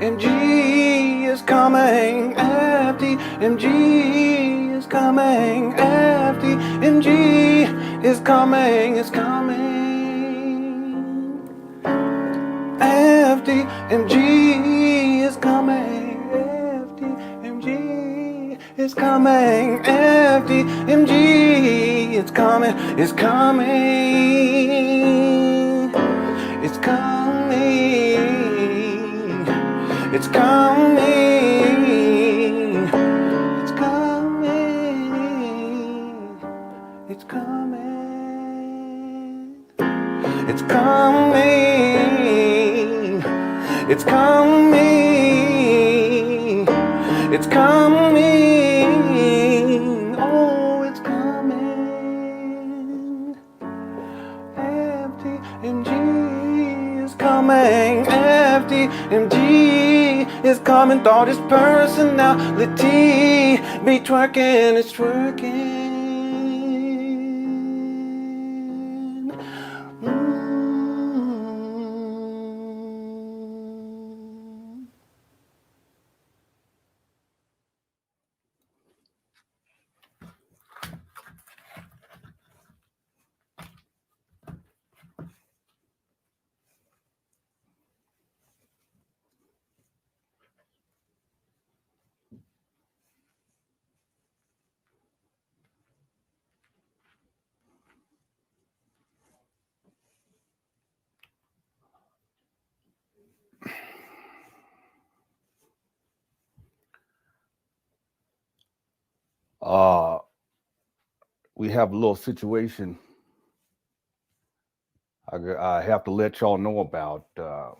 FDMG is coming. FDMG is coming. FDMG is coming. It's coming. FDMG is coming. FDMG is coming. FDMG is coming. It's coming. It's coming. It's coming. It's coming. It's coming. It's coming. It's coming. It's coming. Oh, it's coming. FDMG is coming. FDMG is coming. Thought his personality be twerking. It's twerking. We have a little situation I have to let y'all know about. I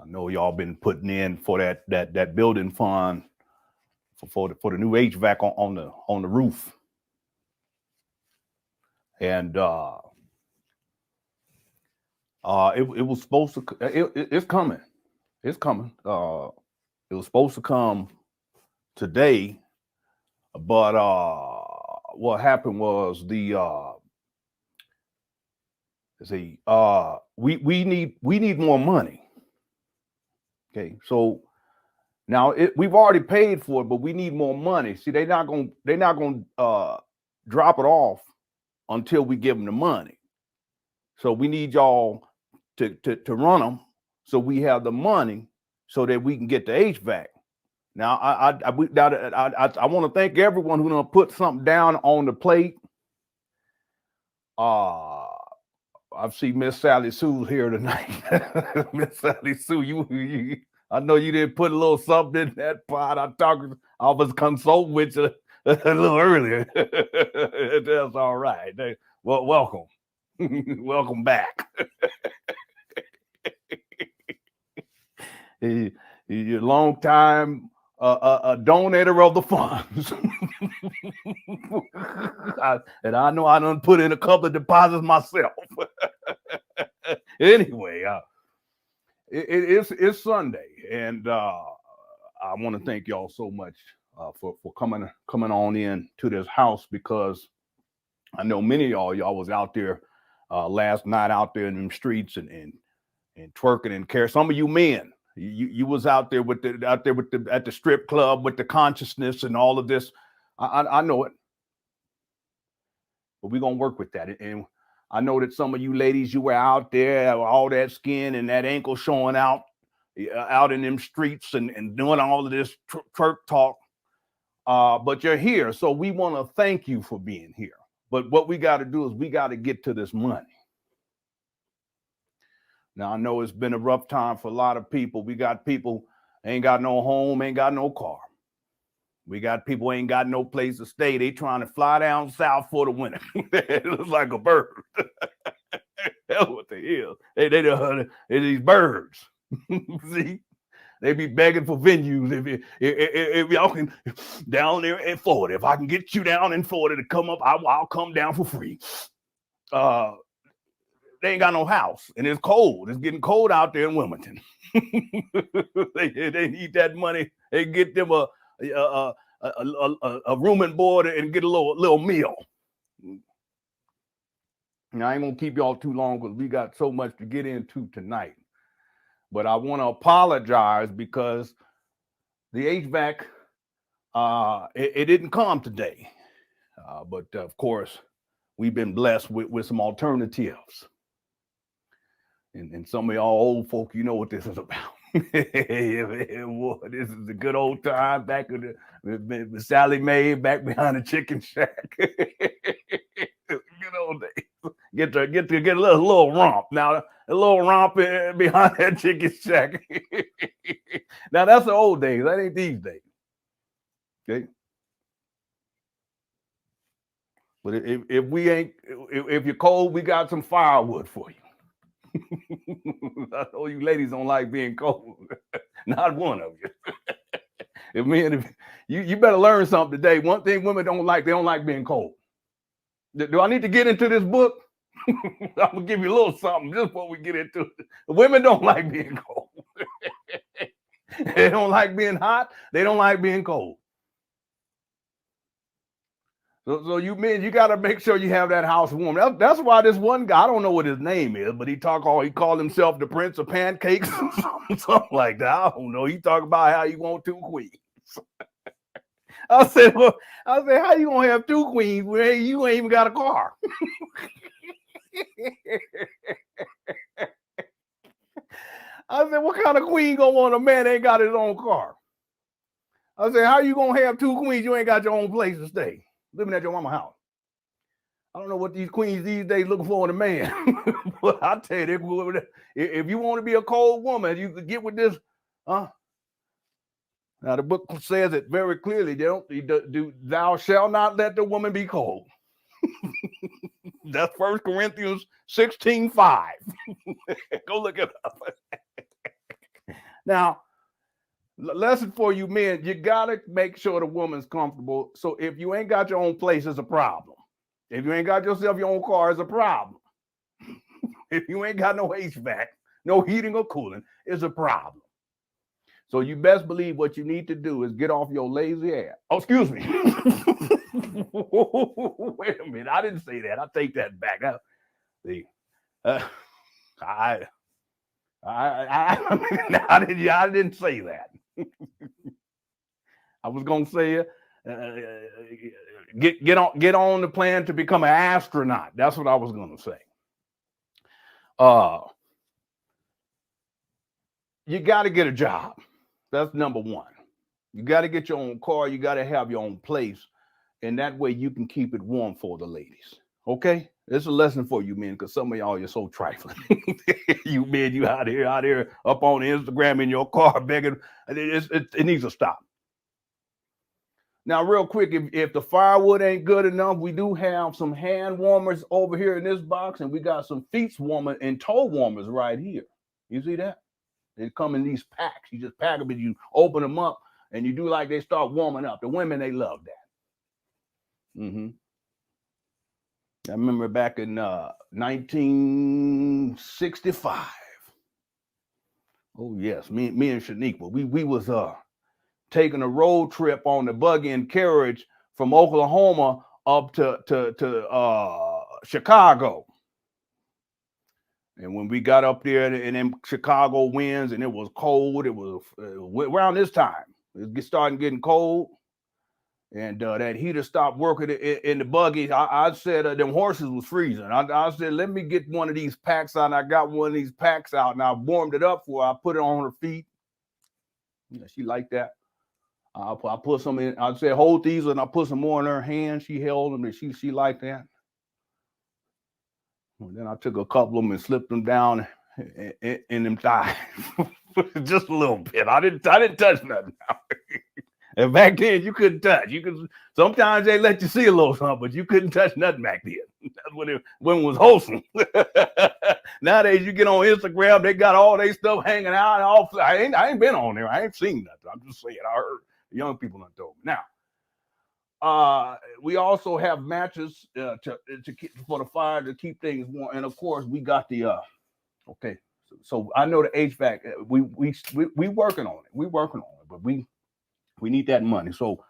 know y'all been putting in for that building fund for the new HVAC on the roof, and it was supposed to. It's coming. It's coming. It was supposed to come today, but what happened was we need more money. Okay, so now we've already paid for it, but we need more money. See, they're not gonna drop it off until we give them the money. So we need y'all to run them so we have the money so that we can get the HVAC. Now, I want to thank everyone who's gonna put something down on the plate. I see Miss Sally Sue here tonight. Miss Sally Sue, you, I know you didn't put a little something in that pot. I was consulting with you a little earlier. That's all right. Well, welcome. Welcome back. You're a long time a donator of the funds. And I know I done put in a couple of deposits myself. Anyway, it's Sunday, and I want to thank y'all so much for coming on in to this house, because I know many of y'all was out there last night out there in them streets and twerking and care. Some of you men, you was out there at the strip club with the consciousness and all of this. I know it, but we're gonna work with that. And I know that some of you ladies, you were out there, all that skin and that ankle showing out in them streets and doing all of this twerk talk. But you're here, so we want to thank you for being here. But what we got to do is we got to get to this money. Now, I know it's been a rough time for a lot of people. We got people ain't got no home, ain't got no car. We got people ain't got no place to stay. They trying to fly down south for the winter. It looks like a bird. Hell, what the hell? They these birds. See? They be begging for venues. If y'all can down there in Florida, if I can get you down in Florida to come up, I'll come down for free. They ain't got no house, and it's cold. It's getting cold out there in Wilmington. They need that money. They get them a room and board and get a little meal. Now, I ain't gonna keep y'all too long because we got so much to get into tonight. But I want to apologize because the HVAC, it didn't come today. But of course, we've been blessed with some alternatives. And some of y'all old folk, you know what this is about. This is a good old time back in the Sally Mae, back behind the chicken shack. Good old days. Get a little romp. Now a little romp behind that chicken shack. Now that's the old days. That ain't these days. Okay. But if you're cold, we got some firewood for you. I know you ladies don't like being cold. Not one of you. You better learn something today. One thing women don't like, they don't like being cold. Do I need to get into this book? I'm gonna give you a little something just before we get into it. Women don't like being cold. They don't like being hot. They don't like being cold. So you men, you got to make sure you have that house warm. That's why this one guy, I don't know what his name is, but he called himself the Prince of Pancakes, something like that. I don't know. He talked about how you want 2 queens. I said, how you gonna have 2 queens when you ain't even got a car? I said, what kind of queen gonna want a man that ain't got his own car? I said, how you gonna have 2 queens? You ain't got your own place to stay, living at your mama's house. I don't know what these queens these days looking for in a man. But I tell you, if you want to be a cold woman, you could get with this. Now the book says it very clearly. Thou shalt not let the woman be cold. That's 1 Corinthians 16:5. Go look it up. Now, lesson for you men, you gotta make sure the woman's comfortable. So if you ain't got your own place, it's a problem. If you ain't got yourself your own car, it's a problem. If you ain't got no HVAC, no heating or cooling, it's a problem. So you best believe what you need to do is get off your lazy ass. Oh, excuse me. Wait a minute. I didn't say that. I take that back. I didn't say that. I was gonna say get on the plan to become an astronaut. That's what I was gonna say. You got to get a job. That's number one. You got to get your own car. You got to have your own place, and that way you can keep it warm for the ladies. Okay, it's a lesson for you men, because some of y'all, you're so trifling. You men, you out here up on Instagram in your car begging. It needs to stop. Now, real quick, if the firewood ain't good enough, we do have some hand warmers over here in this box, and we got some feet warmers and toe warmers right here. You see that? They come in these packs. You just pack them and you open them up, and you do like they start warming up. The women, they love that. I remember back in 1965. Oh yes, me and Shaniqua, we was taking a road trip on the buggy and carriage from Oklahoma up to Chicago. And when we got up there in them Chicago winds and it was cold, it was around this time. It started getting cold. And that heater stopped working in the buggy. I said them horses was freezing. I said, let me get one of these packs out. And I got one of these packs out and I warmed it up for her. I put it on her feet. Yeah, she liked that. I put some in. I said, hold these, and I put some more in her hand. She held them, and she liked that. And then I took a couple of them and slipped them down in them thighs, just a little bit. I didn't touch nothing. And back then you couldn't touch. You could sometimes they let you see a little something, but you couldn't touch nothing back then. That's when it was wholesome. Nowadays you get on Instagram, they got all their stuff hanging out. And all I ain't been on there. I ain't seen nothing. I'm just saying. I heard the young people done told me. Now, we also have matches to keep for the fire to keep things warm, and of course we got the okay. So I know the HVAC. We working on it. We working on it, but we need that money. So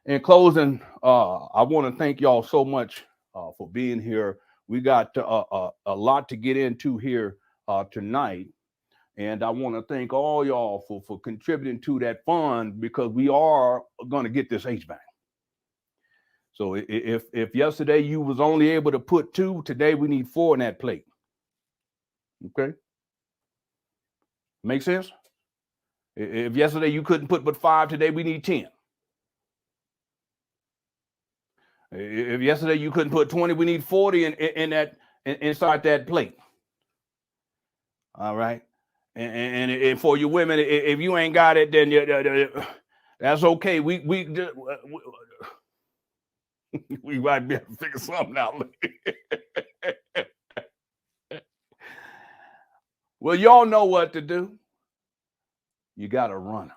in closing, I want to thank y'all so much for being here. we got a lot to get into here tonight. And I want to thank all y'all for contributing to that fund, because we are going to get this HVAC. So if yesterday you was only able to put 2, today we need 4 in that plate. Okay? Make sense? If yesterday you couldn't put but 5, today we need 10. If yesterday you couldn't put 20, we need 40 inside that plate. All right? And for you women, if you ain't got it, then that's okay. We might be able to figure something out. Well, y'all know what to do. You got to run them.